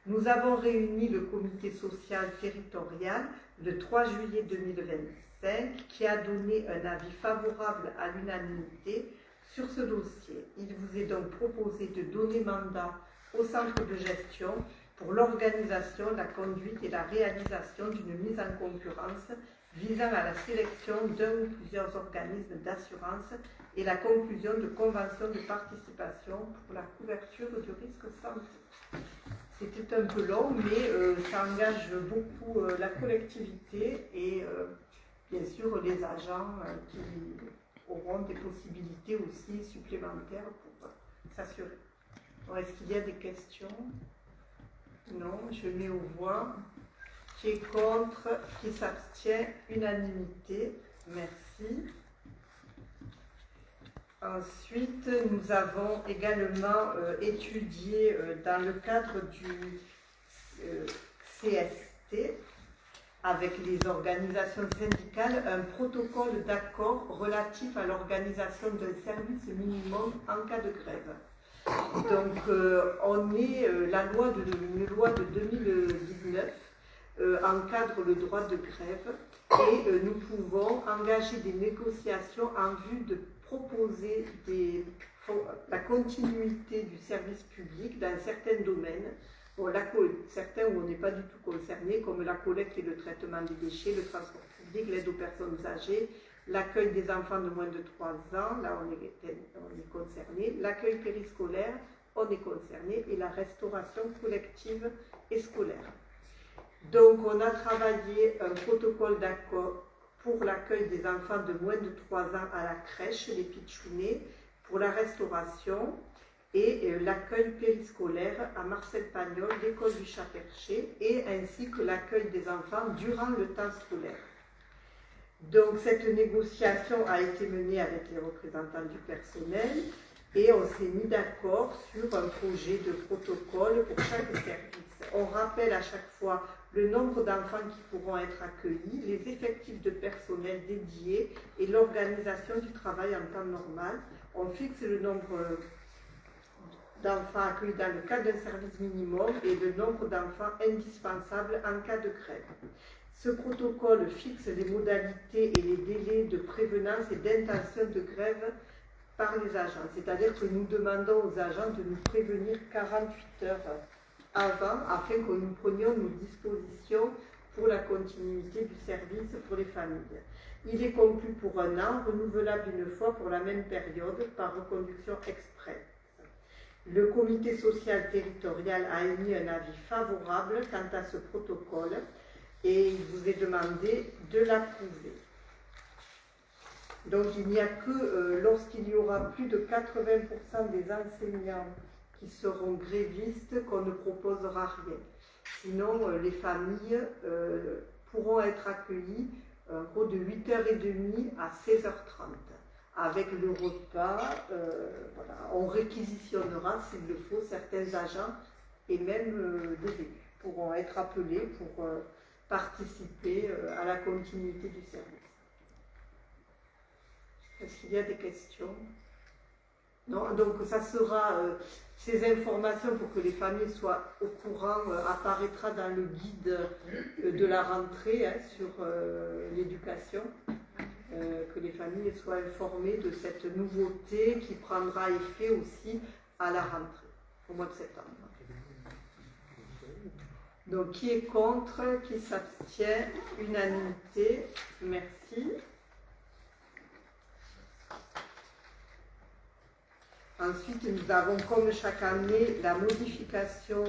Nous avons réuni le comité social territorial le 3 juillet 2025 qui a donné un avis favorable à l'unanimité sur ce dossier. Il vous est donc proposé de donner mandat au centre de gestion pour l'organisation, la conduite et la réalisation d'une mise en concurrence visant à la sélection d'un ou plusieurs organismes d'assurance et la conclusion de conventions de participation pour la couverture du risque santé. C'était un peu long, mais ça engage beaucoup la collectivité et bien sûr les agents qui auront des possibilités aussi supplémentaires pour s'assurer. Est-ce qu'il y a des questions? Non, je mets aux voix. Qui est contre, qui s'abstient, unanimité. Merci. Ensuite, nous avons également étudié dans le cadre du CST avec les organisations syndicales un protocole d'accord relatif à l'organisation d'un service minimum en cas de grève. Donc, une loi de 2019 encadre le droit de grève et nous pouvons engager des négociations en vue de proposer la continuité du service public dans certains domaines, certains où on n'est pas du tout concerné, comme la collecte et le traitement des déchets, le transport public, l'aide aux personnes âgées, l'accueil des enfants de moins de 3 ans, là on est concerné, l'accueil périscolaire, on est concerné, et la restauration collective et scolaire. Donc, on a travaillé un protocole d'accord pour l'accueil des enfants de moins de 3 ans à la crèche, les pitchounets, pour la restauration et l'accueil périscolaire à Marcel Pagnol, l'école du Chat-Perché, et ainsi que l'accueil des enfants durant le temps scolaire. Donc, cette négociation a été menée avec les représentants du personnel et on s'est mis d'accord sur un projet de protocole pour chaque service. On rappelle à chaque fois le nombre d'enfants qui pourront être accueillis, les effectifs de personnel dédiés et l'organisation du travail en temps normal. On fixe le nombre d'enfants accueillis dans le cadre d'un service minimum et le nombre d'enfants indispensables en cas de grève. Ce protocole fixe les modalités et les délais de prévenance et d'intention de grève par les agents. C'est-à-dire que nous demandons aux agents de nous prévenir 48 heures avant, afin que nous prenions nos dispositions pour la continuité du service pour les familles. Il est conclu pour 1 an, renouvelable une fois pour la même période par reconduction express. Le comité social territorial a émis un avis favorable quant à ce protocole et il vous est demandé de l'approuver. Donc il n'y a que lorsqu'il y aura plus de 80% des enseignants qui seront grévistes qu'on ne proposera rien. Sinon, les familles pourront être accueillies en gros de 8h30 à 16h30. Avec le repas, voilà, on réquisitionnera s'il le faut certains agents et même des élus pourront être appelés pour participer à la continuité du service. Est-ce qu'il y a des questions? Non, donc ça sera, ces informations pour que les familles soient au courant, apparaîtra dans le guide de la rentrée sur l'éducation, que les familles soient informées de cette nouveauté qui prendra effet aussi à la rentrée, au mois de septembre. Donc qui est contre, qui s'abstient, unanimité, merci. Ensuite, nous avons comme chaque année la modification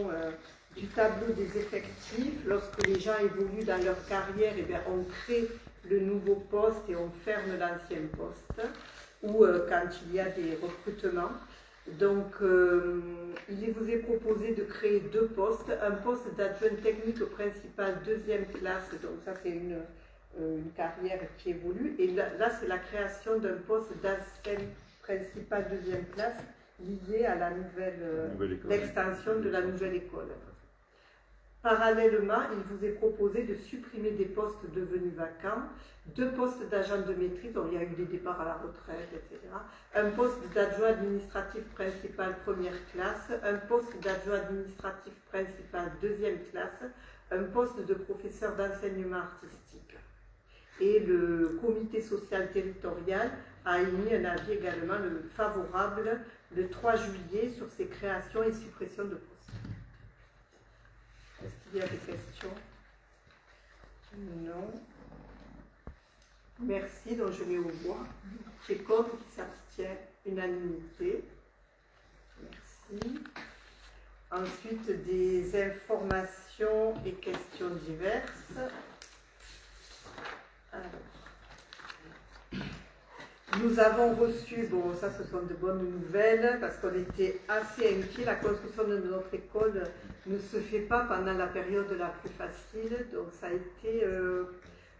du tableau des effectifs. Lorsque les gens évoluent dans leur carrière, eh bien, on crée le nouveau poste et on ferme l'ancien poste, ou quand il y a des recrutements. Donc, il vous est proposé de créer 2 postes. Un poste d'adjoint technique principal 2e classe, donc ça c'est une carrière qui évolue. Et là c'est la création d'un poste d'adjoint principal 2e classe lié à la l'extension de la nouvelle école. Parallèlement, il vous est proposé de supprimer des postes devenus vacants, 2 postes d'agent de maîtrise, dont il y a eu des départs à la retraite, etc. Un poste d'adjoint administratif principal 1re classe, un poste d'adjoint administratif principal 2e classe, un poste de professeur d'enseignement artistique. Et le comité social territorial a émis un avis également favorable le 3 juillet sur ces créations et suppressions de postes. Est-ce qu'il y a des questions? Non. Merci, donc je mets aux voix. Qui est contre, qui s'abstient? Unanimité. Merci. Ensuite, des informations et questions diverses. Alors. Nous avons reçu, bon ça ce sont de bonnes nouvelles, parce qu'on était assez inquiets, la construction de notre école ne se fait pas pendant la période la plus facile, donc ça a été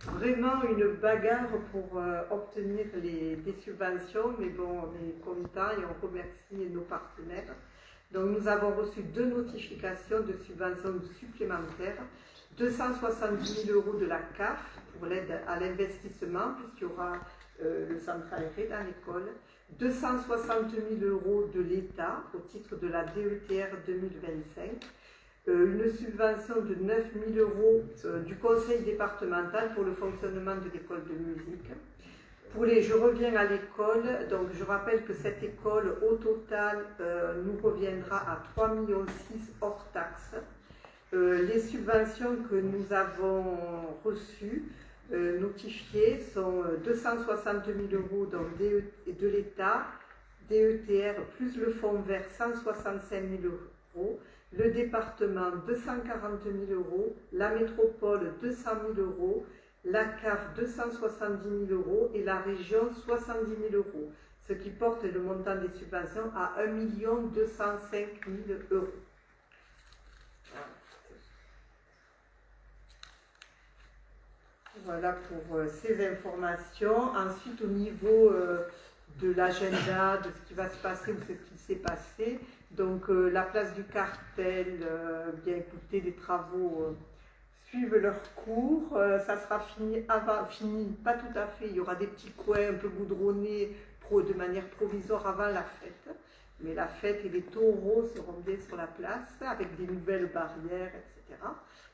vraiment une bagarre pour obtenir des subventions, mais bon on est content et on remercie nos partenaires. Donc nous avons reçu 2 notifications de subventions supplémentaires, 270 000 € de la CAF pour l'aide à l'investissement, puisqu'il y aura le centre aéré dans l'école, 260 000 € de l'État au titre de la DETR 2025, une subvention de 9 000 € du conseil départemental pour le fonctionnement de l'école de musique. Je reviens à l'école, donc je rappelle que cette école au total nous reviendra à 3,6 millions hors taxes. Les subventions que nous avons reçues notifiées sont 260 000 € de l'État, DETR plus le fonds vert 165 000 €, le département 240 000 €, la métropole 200 000 €, la CAF 270 000 € et la région 70 000 €, ce qui porte le montant des subventions à 1 205 000 €. Voilà pour ces informations. Ensuite, au niveau de l'agenda, de ce qui va se passer ou ce qui s'est passé, donc la place du Cartel, bien écoutez, les travaux suivent leur cours. Ça sera fini, pas tout à fait. Il y aura des petits coins un peu goudronnés de manière provisoire avant la fête. Mais la fête et les taureaux seront bien sur la place avec des nouvelles barrières, etc.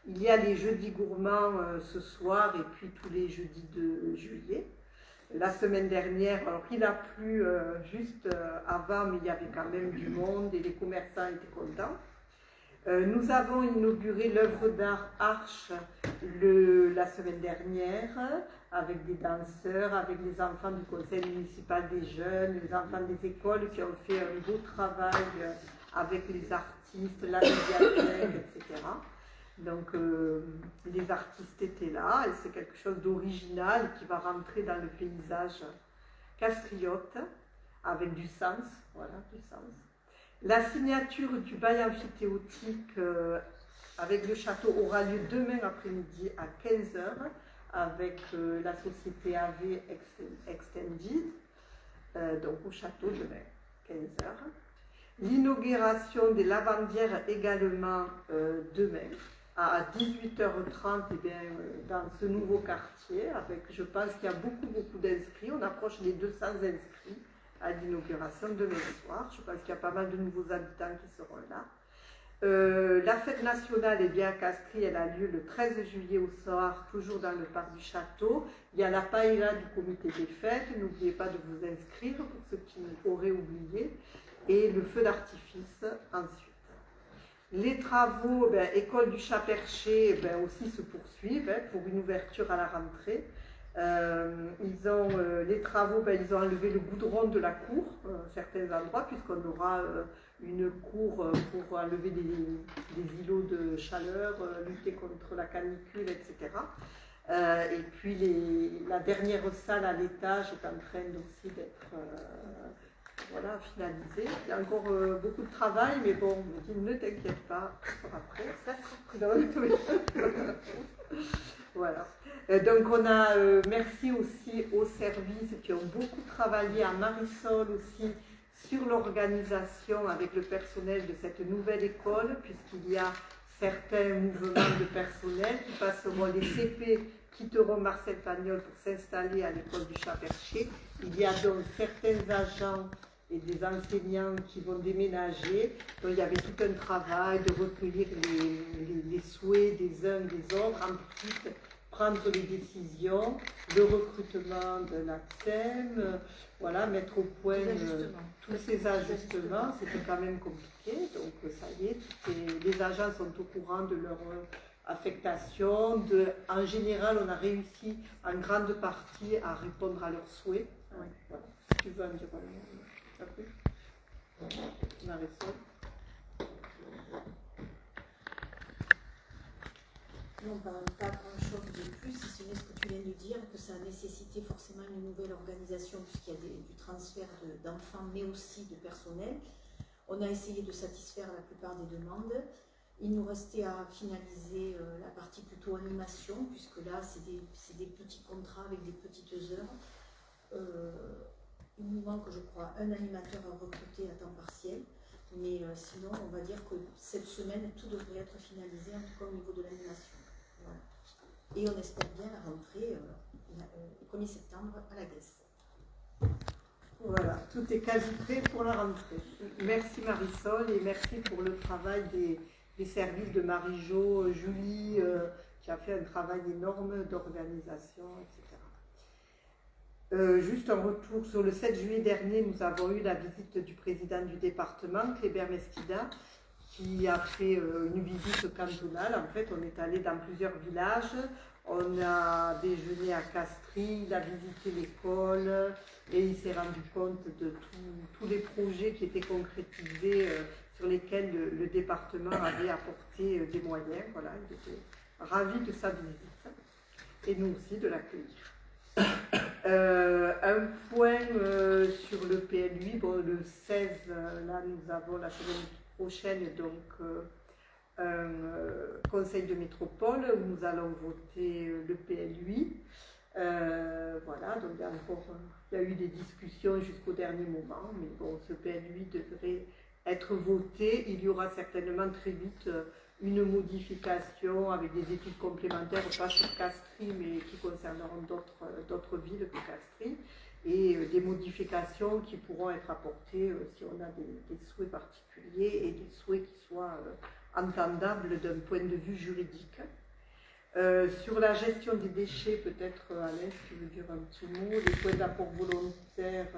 Il y a les jeudis gourmands ce soir et puis tous les jeudis de juillet. La semaine dernière, alors il a plu juste avant, mais il y avait quand même du monde et les commerçants étaient contents. Nous avons inauguré l'œuvre d'art Arche la semaine dernière avec des danseurs, avec les enfants du conseil municipal des jeunes, les enfants des écoles qui ont fait un beau travail avec les artistes, la médiathèque, etc. Donc les artistes étaient là et c'est quelque chose d'original qui va rentrer dans le paysage castriote avec du sens, voilà, du sens. La signature du bail amphithéotique avec le château aura lieu demain après-midi à 15 h avec la société AV Extended, donc au château demain, 15 h. L'inauguration des lavandières également demain à 18h30 dans ce nouveau quartier, avec, je pense qu'il y a beaucoup d'inscrits, on approche des 200 inscrits à l'inauguration demain soir. Je pense qu'il y a pas mal de nouveaux habitants qui seront là. La fête nationale est bien à Castries, elle a lieu le 13 juillet au soir, toujours dans le parc du château. Il y a la paella du comité des fêtes, n'oubliez pas de vous inscrire pour ceux qui auraient oublié, et le feu d'artifice ensuite. Les travaux, école du Chat Perché aussi se poursuivent pour une ouverture à la rentrée. Les travaux, ils ont enlevé le goudron de la cour, certains endroits, puisqu'on aura une cour pour enlever des îlots de chaleur, lutter contre la canicule, etc. Et puis la dernière salle à l'étage est en train aussi d'être finalisée. Il y a encore beaucoup de travail, mais bon, on me dit ne t'inquiète pas, ça sera prêt. Voilà. Donc on a merci aussi aux services qui ont beaucoup travaillé à Marisol aussi sur l'organisation avec le personnel de cette nouvelle école, puisqu'il y a certains mouvements de personnel qui passeront, les CP quitteront Marcel Pagnol pour s'installer à l'école du Chat-Perché. Il y a donc certains agents et des enseignants qui vont déménager. Donc il y avait tout un travail de recueillir les souhaits des uns et des autres, ensuite prendre les décisions, le recrutement de l'ACSEM, mettre au point tous ces ajustements. C'était quand même compliqué, donc ça y est, les agents sont au courant de leur affectation. En général, on a réussi en grande partie à répondre à leurs souhaits. Oui, voilà. Si tu veux en dire un peu. Marisol. Non, pas grand-chose de plus, si ce n'est ce que tu viens de dire, que ça a nécessité forcément une nouvelle organisation, puisqu'il y a du transfert d'enfants, mais aussi de personnel. On a essayé de satisfaire la plupart des demandes. Il nous restait à finaliser la partie plutôt animation, puisque là, c'est des petits contrats avec des petites heures. Il nous manque, je crois, un animateur à recruter à temps partiel. Mais sinon, on va dire que cette semaine, tout devrait être finalisé, en tout cas au niveau de l'animation. Voilà. Et on espère bien la rentrée le 1er septembre à la Guesse. Voilà, tout est quasi prêt pour la rentrée. Merci Marisol et merci pour le travail des services de Marie-Jo, Julie, qui a fait un travail énorme d'organisation, etc. Juste un retour sur le 7 juillet dernier, nous avons eu la visite du président du département, Kléber Mesquida, qui a fait une visite cantonale. En fait, on est allé dans plusieurs villages, on a déjeuné à Castries, il a visité l'école et il s'est rendu compte de tous les projets qui étaient concrétisés, sur lesquels le département avait apporté des moyens. Voilà, il était ravi de sa visite et nous aussi de l'accueillir. Un point sur le PLUI, le 16, là nous avons la semaine prochaine donc un conseil de métropole où nous allons voter le PLUI. Voilà, donc il y a eu des discussions jusqu'au dernier moment, mais bon, ce PLUI devrait être voté. Il y aura certainement très vite une modification avec des études complémentaires, pas sur Castries, mais qui concerneront d'autres villes que Castries, et des modifications qui pourront être apportées si on a des souhaits particuliers et des souhaits qui soient entendables d'un point de vue juridique. Sur la gestion des déchets, peut-être Alain, si tu veux dire un petit mot, les points d'apport volontaires,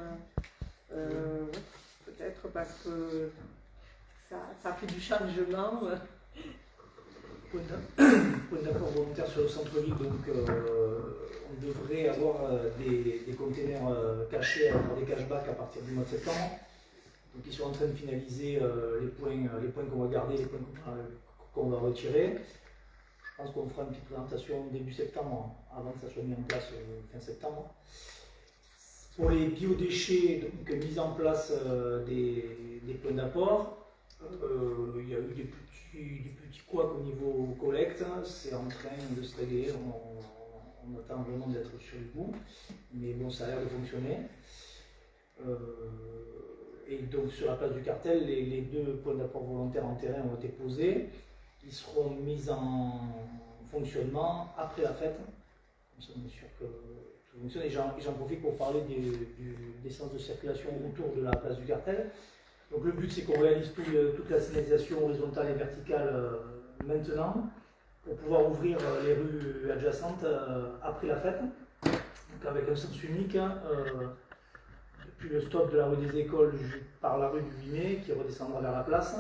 ouais, peut-être parce que ça fait du changement. Point d'apport volontaire sur le centre-ville, donc on devrait avoir des containers cachés, avoir des cashbacks à partir du mois de septembre. Donc ils sont en train de finaliser les points qu'on va garder, les points qu'on va retirer. Je pense qu'on fera une petite présentation début septembre, avant que ça soit mis en place fin septembre. Pour les biodéchets, donc mise en place des points d'apport, il y a eu des petits couacs au niveau collecte, c'est en train de se régler, on attend vraiment d'être sur le bout, mais bon, ça a l'air de fonctionner. Et donc sur la place du cartel, les deux points d'apport volontaires en terrain ont été posés. Ils seront mis en fonctionnement après la fête. Comme ça, on est sûr que tout fonctionne. Et j'en profite pour parler des sens de circulation autour de la place du cartel. Donc le but, c'est qu'on réalise toute la signalisation horizontale et verticale maintenant, pour pouvoir ouvrir les rues adjacentes après la fête. Donc avec un sens unique, depuis le stop de la rue des Écoles par la rue du 8 mai, qui redescendra vers la place.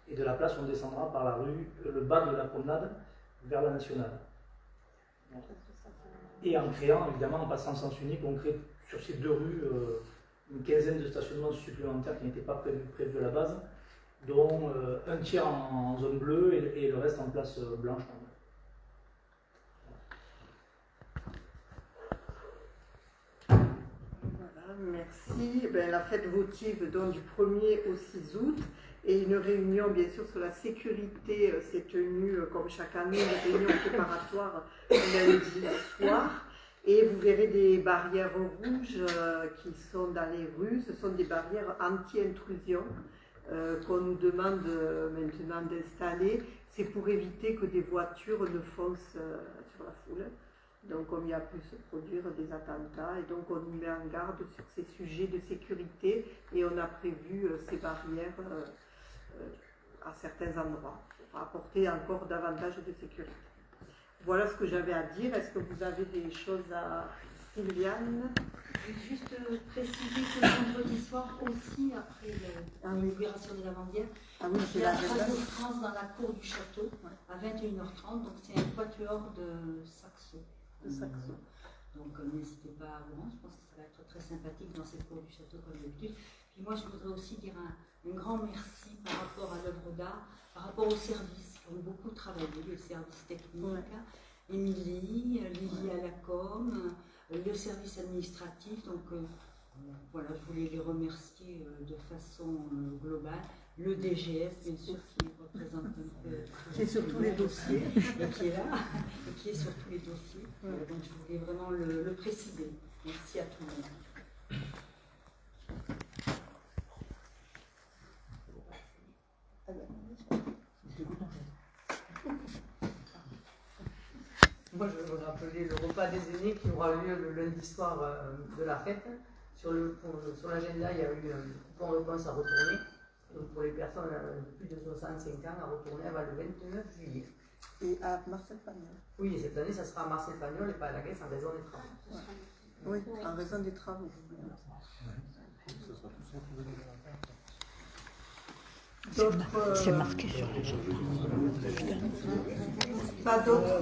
Et de la place, on descendra par le bas de la promenade vers la nationale. Et en créant, évidemment, en passant en sens unique, on crée sur ces 2 rues une quinzaine de stationnements supplémentaires qui n'étaient pas prévus à la base, dont un tiers en zone bleue et le reste en place blanche. Voilà, merci. Ben, la fête votive donc, du 1er au 6 août et une réunion bien sûr sur la sécurité s'est tenue comme chaque année, une réunion préparatoire lundi soir. Et vous verrez des barrières rouges qui sont dans les rues. Ce sont des barrières anti-intrusion qu'on nous demande maintenant d'installer. C'est pour éviter que des voitures ne foncent sur la foule. Donc on y a pu se produire des attentats et donc on nous met en garde sur ces sujets de sécurité et on a prévu ces barrières à certains endroits pour apporter encore davantage de sécurité. Voilà ce que j'avais à dire. Est-ce que vous avez des choses à... Sylviane? Je vais juste préciser que le vendredi soir aussi, après l'opération de la Vendière, il y a Radio France dans la cour du château à 21h30. Donc c'est un quatuor de saxo. Donc n'hésitez pas à vous rendre, je pense que ça va être très sympathique dans cette cour du château comme d'habitude. Puis moi je voudrais aussi dire un grand merci par rapport à l'œuvre d'art, par rapport aux services qui ont beaucoup travaillé, les services techniques, Émilie, Lily à la com, le service administratif. Donc voilà, je voulais les remercier de façon globale. Le DGS, bien sûr, qui représente un peu... Qui est sur tous les dossiers. Et qui est là, et qui est sur tous les dossiers. Donc je voulais vraiment le préciser. Merci à tout le monde. Moi, je veux rappeler le repas des aînés qui aura lieu le lundi soir de la fête. Sur l'agenda, il y a eu un coupon-réponse à retourner. Donc pour les personnes de plus de 65 ans, à retourner avant le 29 juillet. Et à Marcel Pagnol. Oui, et cette année, ça sera à Marcel Pagnol et pas à la Guesse en raison des travaux. Oui, en raison des travaux. C'est marqué sur les gens. Pas d'autres...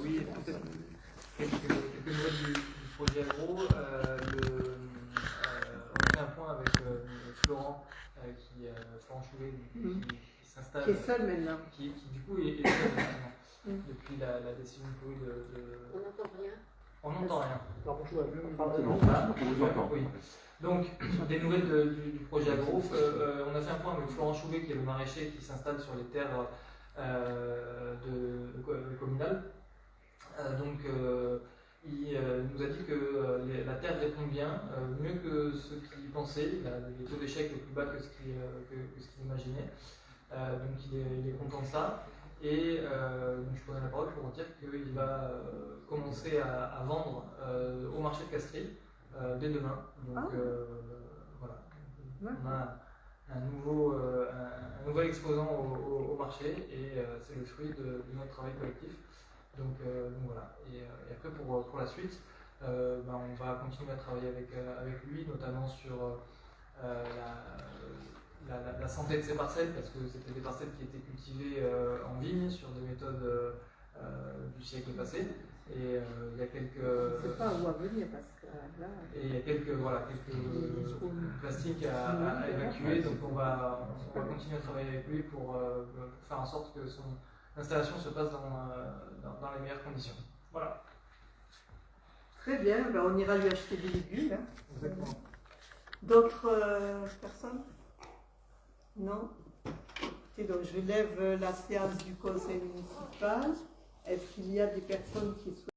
Oui, peut-être quelques nouvelles du projet agro. On a fait un point avec Florent, Florent Choulet, qui s'installe. Qui est seul maintenant. Qui du coup est seul maintenant, depuis la décision Covid de... On n'entend rien. On n'entend rien. Voilà. Oui. Donc, des nouvelles du projet agro. On a fait un point avec Florent Choulet, qui est le maraîcher qui s'installe sur les terres communales. Il nous a dit que la terre répond bien, mieux que ce qu'il pensait. Il a des taux d'échec plus bas que ce qu'il imaginait. Donc il est content de ça. Et donc je prenais la parole pour dire qu'il va commencer à vendre au marché de Castries dès demain. Donc voilà, on a un nouvel exposant au marché et c'est le fruit de notre travail collectif. Donc voilà. Et après pour la suite, on va continuer à travailler avec lui, notamment sur la santé de ces parcelles, parce que c'était des parcelles qui étaient cultivées en vigne sur des méthodes du siècle passé. Et il y a quelques. Je ne sais pas où à venir parce que là. Et il y a quelques plastiques à évacuer, donc on va continuer à travailler avec lui pour faire en sorte que son installation se passe dans les meilleures conditions. Voilà. Très bien, on ira lui acheter des légumes. Hein. Exactement. D'autres personnes? Non? Et donc je lève la séance du conseil municipal. Est-ce qu'il y a des personnes qui souhaitent